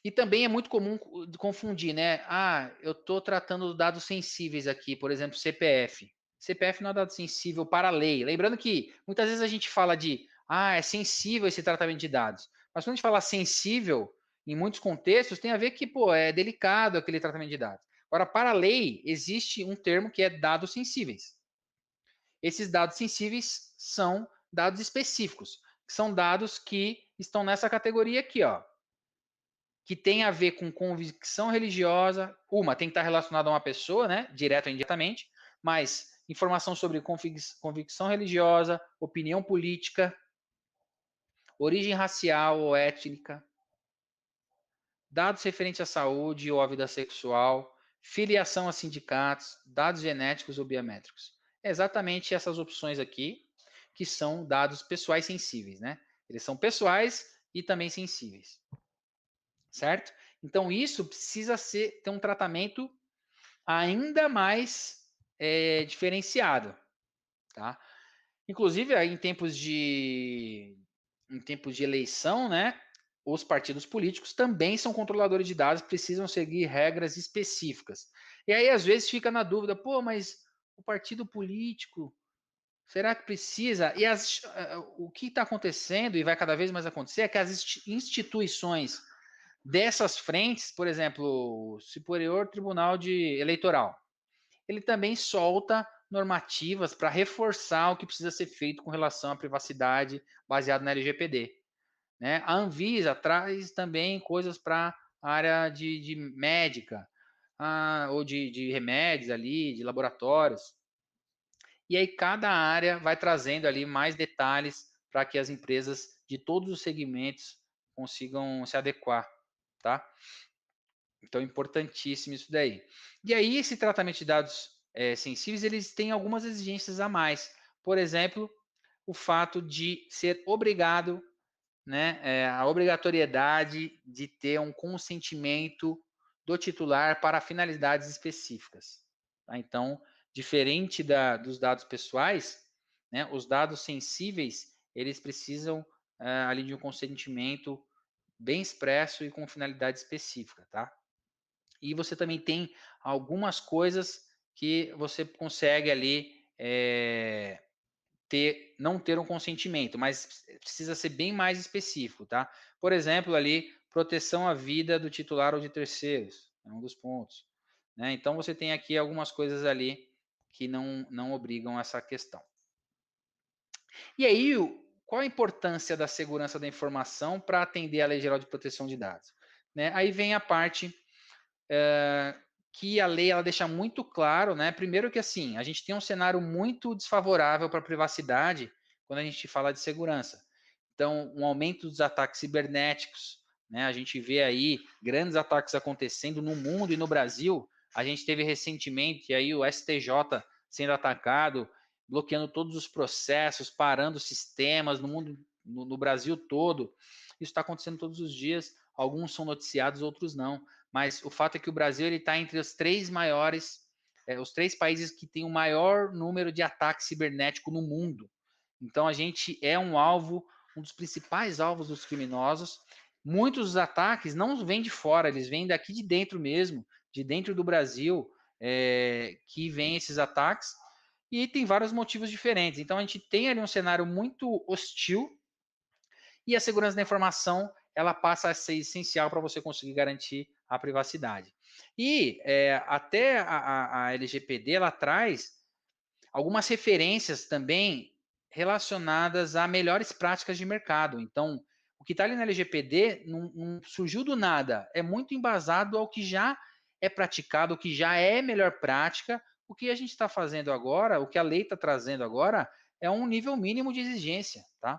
E também é muito comum confundir, né? Ah, eu estou tratando dados sensíveis aqui, por exemplo, CPF. CPF não é dado sensível para a lei. Lembrando que muitas vezes a gente fala de, é sensível esse tratamento de dados. Mas quando a gente fala sensível, em muitos contextos, tem a ver que, pô, é delicado aquele tratamento de dados. Agora, para a lei, existe um termo que é dados sensíveis. Esses dados sensíveis são dados específicos, que são dados que estão nessa categoria aqui, ó, que tem a ver com convicção religiosa. Uma tem que estar relacionada a uma pessoa, né, direto ou indiretamente, mas informação sobre convicção religiosa, opinião política, origem racial ou étnica, dados referentes à saúde ou à vida sexual, filiação a sindicatos, dados genéticos ou biométricos. É exatamente essas opções aqui, que são dados pessoais sensíveis, né? Eles são pessoais e também sensíveis, certo? Então, isso precisa ter um tratamento ainda mais diferenciado, tá? Inclusive, aí, em tempos de eleição, né? Os partidos políticos também são controladores de dados, precisam seguir regras específicas. E aí, às vezes, fica na dúvida, pô, mas o partido político, será que precisa? E o que está acontecendo, e vai cada vez mais acontecer, é que as instituições dessas frentes, por exemplo, o Superior Tribunal Eleitoral, ele também solta normativas para reforçar o que precisa ser feito com relação à privacidade baseado na LGPD. Né? A Anvisa traz também coisas para a área de médica, ou de remédios ali, de laboratórios. E aí cada área vai trazendo ali mais detalhes para que as empresas de todos os segmentos consigam se adequar, tá? Então, importantíssimo isso daí. E aí, esse tratamento de dados sensíveis, eles têm algumas exigências a mais. Por exemplo, o fato de ser obrigado, né, a obrigatoriedade de ter um consentimento do titular para finalidades específicas. Tá? Então, diferente dos dados pessoais, né, os dados sensíveis, eles precisam ali de um consentimento bem expresso e com finalidade específica, tá? E você também tem algumas coisas que você consegue ali não ter um consentimento, mas precisa ser bem mais específico, tá? Por exemplo, ali, proteção à vida do titular ou de terceiros, é um dos pontos, né? Então, você tem aqui algumas coisas ali que não obrigam essa questão. E aí, qual a importância da segurança da informação para atender à Lei Geral de Proteção de Dados? Né? Aí vem a parte que a lei ela deixa muito claro, né? Primeiro que assim, a gente tem um cenário muito desfavorável para a privacidade quando a gente fala de segurança. Então, um aumento dos ataques cibernéticos, né? A gente vê aí grandes ataques acontecendo no mundo e no Brasil. A gente teve recentemente aí o STJ sendo atacado, bloqueando todos os processos, parando sistemas no mundo, no Brasil todo. Isso está acontecendo todos os dias. Alguns são noticiados, outros não. Mas o fato é que o Brasil está entre os 3 maiores, os 3 países que têm o maior número de ataque cibernético no mundo. Então a gente é um alvo, um dos principais alvos dos criminosos. Muitos dos ataques não vêm de fora, eles vêm daqui de dentro mesmo, de dentro do Brasil, que vêm esses ataques. E tem vários motivos diferentes. Então a gente tem ali um cenário muito hostil e a segurança da informação ela passa a ser essencial para você conseguir garantir a privacidade. E até a LGPD ela traz algumas referências também relacionadas a melhores práticas de mercado. Então, o que está ali na LGPD não surgiu do nada, é muito embasado ao que já é praticado, o que já é melhor prática. O que a gente está fazendo agora, o que a lei está trazendo agora, é um nível mínimo de exigência, tá?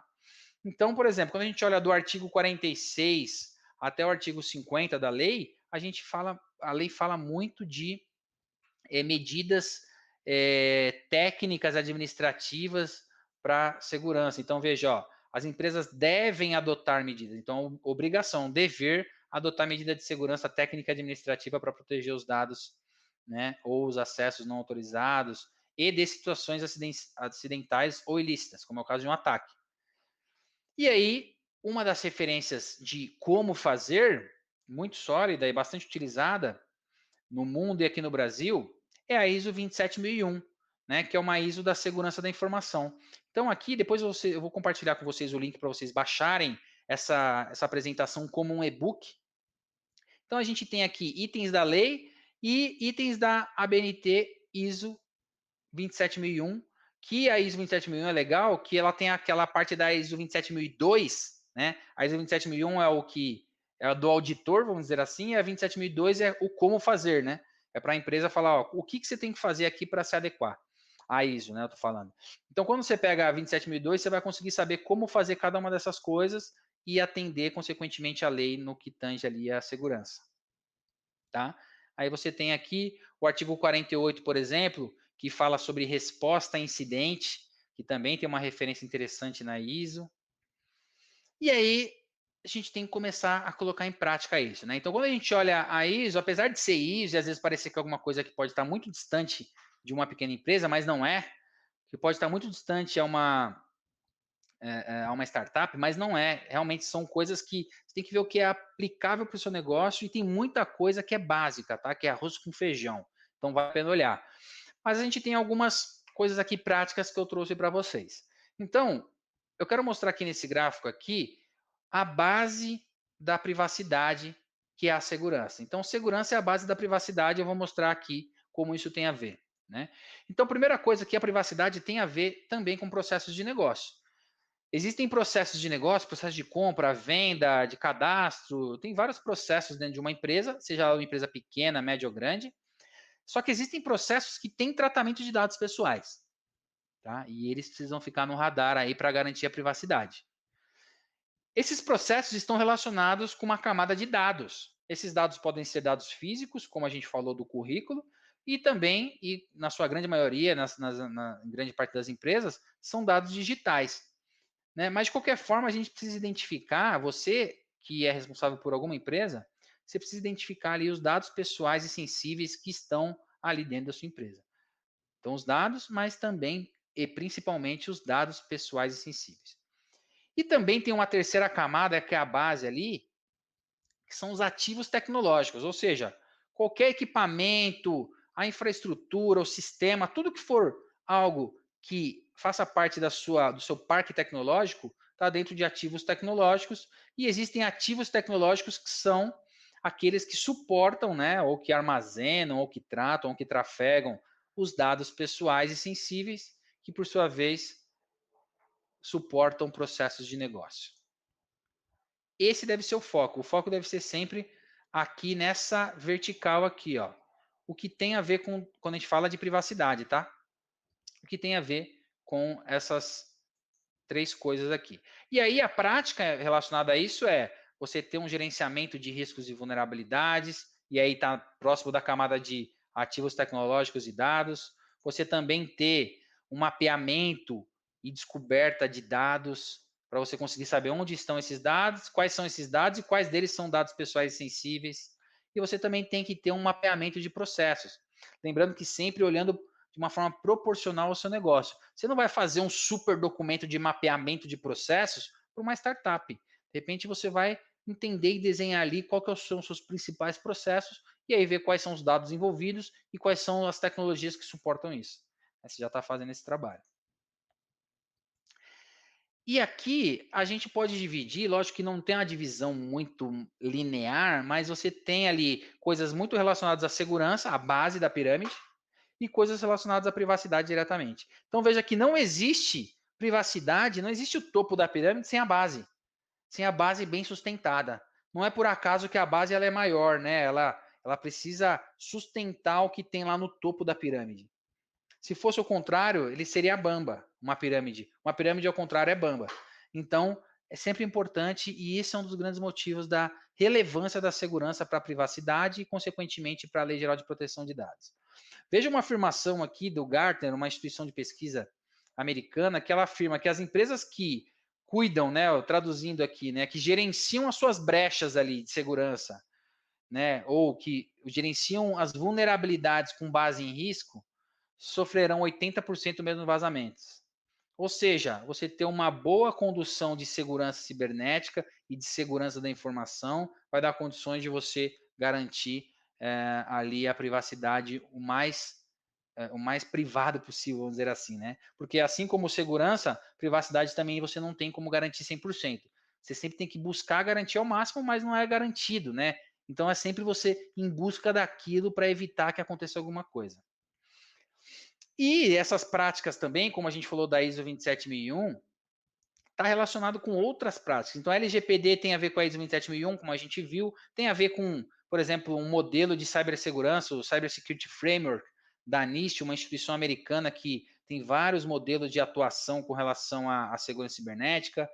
Então, por exemplo, quando a gente olha do artigo 46 até o artigo 50 da lei, a lei fala muito de medidas técnicas administrativas para segurança. Então, veja, ó, as empresas devem adotar medidas. Então, obrigação, dever adotar medida de segurança técnica administrativa para proteger os dados, né, ou os acessos não autorizados e de situações acidentais ou ilícitas, como é o caso de um ataque. E aí, uma das referências de como fazer, muito sólida e bastante utilizada no mundo e aqui no Brasil, é a ISO 27001, né, que é uma ISO da segurança da informação. Então aqui, depois eu vou compartilhar com vocês o link para vocês baixarem essa apresentação como um e-book. Então a gente tem aqui itens da lei e itens da ABNT ISO 27001, que a ISO 27001 é legal, que ela tem aquela parte da ISO 27002, né? A ISO 27001 é o que é do auditor, vamos dizer assim, e a 27002 é o como fazer, né? É para a empresa falar, ó, o que você tem que fazer aqui para se adequar à ISO, né? Eu tô falando. Então, quando você pega a 27002, você vai conseguir saber como fazer cada uma dessas coisas e atender, consequentemente, a lei no que tange ali a segurança, tá? Aí você tem aqui o artigo 48, por exemplo, que fala sobre resposta a incidente, que também tem uma referência interessante na ISO. E aí a gente tem que começar a colocar em prática isso, né? Então, quando a gente olha a ISO, apesar de ser ISO, e às vezes parecer que é alguma coisa que pode estar muito distante de uma pequena empresa, mas não é, que pode estar muito distante a uma startup, mas não é. Realmente são coisas que você tem que ver o que é aplicável para o seu negócio e tem muita coisa que é básica, tá? Que é arroz com feijão. Então vale a pena olhar. Mas a gente tem algumas coisas aqui práticas que eu trouxe para vocês. Então, eu quero mostrar aqui nesse gráfico aqui a base da privacidade, que é a segurança. Então, segurança é a base da privacidade, eu vou mostrar aqui como isso tem a ver, né? Então, primeira coisa que a privacidade tem a ver também com processos de negócio. Existem processos de negócio, processo de compra, venda, de cadastro, tem vários processos dentro de uma empresa, seja uma empresa pequena, média ou grande. Só que existem processos que têm tratamento de dados pessoais, tá? E eles precisam ficar no radar aí para garantir a privacidade. Esses processos estão relacionados com uma camada de dados. Esses dados podem ser dados físicos, como a gente falou do currículo, e também, e na sua grande maioria, na grande parte das empresas, são dados digitais, né? Mas, de qualquer forma, a gente precisa identificar, você que é responsável por alguma empresa, você precisa identificar ali os dados pessoais e sensíveis que estão ali dentro da sua empresa. Então, os dados, mas também e principalmente os dados pessoais e sensíveis. E também tem uma terceira camada, que é a base ali, que são os ativos tecnológicos, ou seja, qualquer equipamento, a infraestrutura, o sistema, tudo que for algo que faça parte do seu parque tecnológico, está dentro de ativos tecnológicos, e existem ativos tecnológicos que são aqueles que suportam, né, ou que armazenam, ou que tratam, ou que trafegam os dados pessoais e sensíveis, que por sua vez suportam processos de negócio. Esse deve ser o foco. O foco deve ser sempre aqui nessa vertical aqui, ó. O que tem a ver com quando a gente fala de privacidade, tá? O que tem a ver com essas três coisas aqui. E aí a prática relacionada a isso é você ter um gerenciamento de riscos e vulnerabilidades, e aí está próximo da camada de ativos tecnológicos e dados. Você também ter um mapeamento e descoberta de dados para você conseguir saber onde estão esses dados, quais são esses dados e quais deles são dados pessoais sensíveis. E você também tem que ter um mapeamento de processos. Lembrando que sempre olhando de uma forma proporcional ao seu negócio. Você não vai fazer um super documento de mapeamento de processos para uma startup. De repente você vai entender e desenhar ali qual que são os seus principais processos e aí ver quais são os dados envolvidos e quais são as tecnologias que suportam isso. Aí você já está fazendo esse trabalho. E aqui a gente pode dividir, lógico que não tem uma divisão muito linear, mas você tem ali coisas muito relacionadas à segurança, a base da pirâmide, e coisas relacionadas à privacidade diretamente. Então veja que não existe privacidade, não existe o topo da pirâmide sem a base bem sustentada. Não é por acaso que a base ela é maior, né? Ela precisa sustentar o que tem lá no topo da pirâmide. Se fosse o contrário, ele seria bamba, uma pirâmide. Uma pirâmide ao contrário é bamba. Então, é sempre importante e esse é um dos grandes motivos da relevância da segurança para a privacidade e, consequentemente, para a Lei Geral de Proteção de Dados. Veja uma afirmação aqui do Gartner, uma instituição de pesquisa americana, que ela afirma que as empresas que cuidam, né, traduzindo aqui, né, que gerenciam as suas brechas ali de segurança, né, ou que gerenciam as vulnerabilidades com base em risco, sofrerão 80% menos vazamentos. Ou seja, você ter uma boa condução de segurança cibernética e de segurança da informação vai dar condições de você garantir ali a privacidade o mais privado possível, vamos dizer assim, né? Porque assim como segurança, privacidade também você não tem como garantir 100%. Você sempre tem que buscar garantir ao máximo, mas não é garantido, né? Então é sempre você em busca daquilo para evitar que aconteça alguma coisa. E essas práticas também, como a gente falou da ISO 27001, está relacionado com outras práticas. Então, a LGPD tem a ver com a ISO 27001, como a gente viu, tem a ver com, por exemplo, um modelo de cibersegurança, o Cyber Security Framework da NIST, uma instituição americana que tem vários modelos de atuação com relação à segurança cibernética.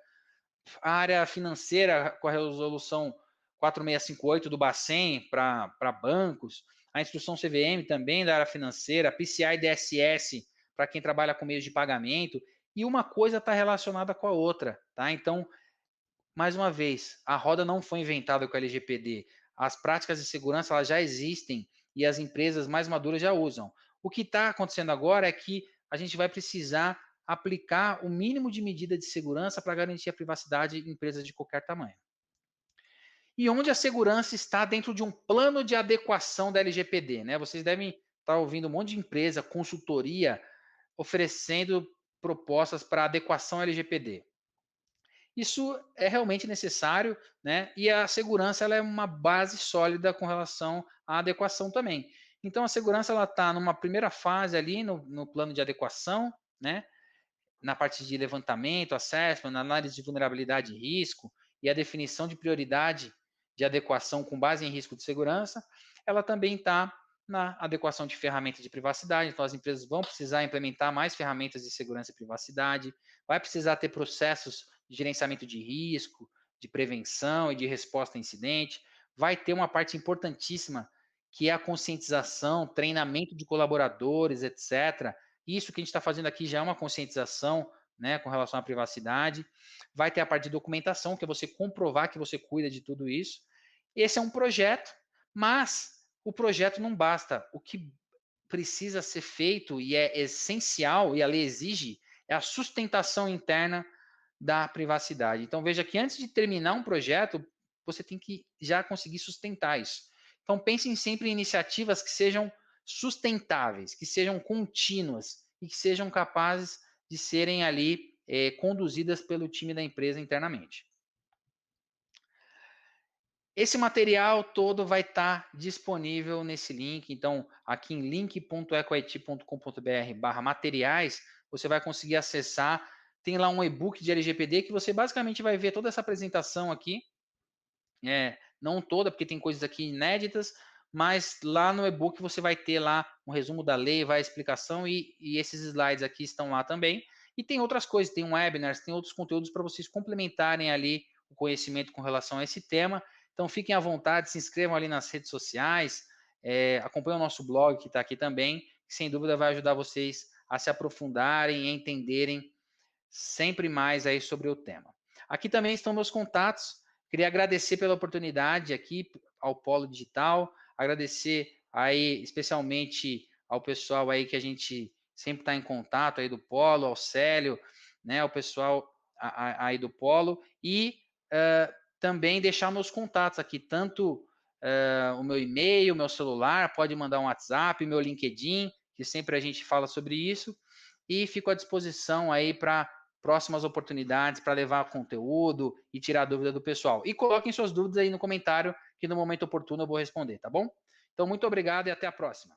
A área financeira, com a resolução 4658 do Bacen para bancos, a instrução CVM também da área financeira, PCI DSS para quem trabalha com meios de pagamento, e uma coisa está relacionada com a outra, tá? Então, mais uma vez, a roda não foi inventada com a LGPD. As práticas de segurança elas já existem e as empresas mais maduras já usam. O que está acontecendo agora é que a gente vai precisar aplicar o mínimo de medida de segurança para garantir a privacidade em empresas de qualquer tamanho. E onde a segurança está dentro de um plano de adequação da LGPD, né? Vocês devem estar ouvindo um monte de empresa, consultoria, oferecendo propostas para adequação LGPD. Isso é realmente necessário, né? E a segurança ela é uma base sólida com relação à adequação também. Então a segurança ela está numa primeira fase ali no plano de adequação, né? Na parte de levantamento, assessment, análise de vulnerabilidade e risco e a definição de prioridade de adequação com base em risco de segurança, ela também está na adequação de ferramentas de privacidade. Então, as empresas vão precisar implementar mais ferramentas de segurança e privacidade, vai precisar ter processos de gerenciamento de risco, de prevenção e de resposta a incidente, vai ter uma parte importantíssima que é a conscientização, treinamento de colaboradores, etc. Isso que a gente está fazendo aqui já é uma conscientização, né, com relação à privacidade. Vai ter a parte de documentação, que é você comprovar que você cuida de tudo isso. Esse é um projeto, mas o projeto não basta. O que precisa ser feito e é essencial, e a lei exige, é a sustentação interna da privacidade. Então, veja que antes de terminar um projeto, você tem que já conseguir sustentar isso. Então, pensem sempre em iniciativas que sejam sustentáveis, que sejam contínuas e que sejam capazes de serem ali conduzidas pelo time da empresa internamente. Esse material todo vai estar disponível nesse link, então aqui em link.equit.com.br/materiais, você vai conseguir acessar, tem lá um e-book de LGPD que você basicamente vai ver toda essa apresentação aqui, não toda, porque tem coisas aqui inéditas, mas lá no e-book você vai ter lá um resumo da lei, vai a explicação e esses slides aqui estão lá também. E tem outras coisas, tem webinars, tem outros conteúdos para vocês complementarem ali o conhecimento com relação a esse tema. Então fiquem à vontade, se inscrevam ali nas redes sociais, acompanhem o nosso blog que está aqui também, que sem dúvida vai ajudar vocês a se aprofundarem e entenderem sempre mais aí sobre o tema. Aqui também estão meus contatos. Queria agradecer pela oportunidade aqui ao Polo Digital, agradecer aí especialmente ao pessoal aí que a gente sempre está em contato aí do Polo, ao Célio, né, o pessoal aí do Polo e também deixar meus contatos aqui, tanto o meu e-mail, meu celular, pode mandar um WhatsApp, meu LinkedIn, que sempre a gente fala sobre isso, e fico à disposição aí para próximas oportunidades para levar conteúdo e tirar dúvida do pessoal. E coloquem suas dúvidas aí no comentário, que no momento oportuno eu vou responder, tá bom? Então, muito obrigado e até a próxima.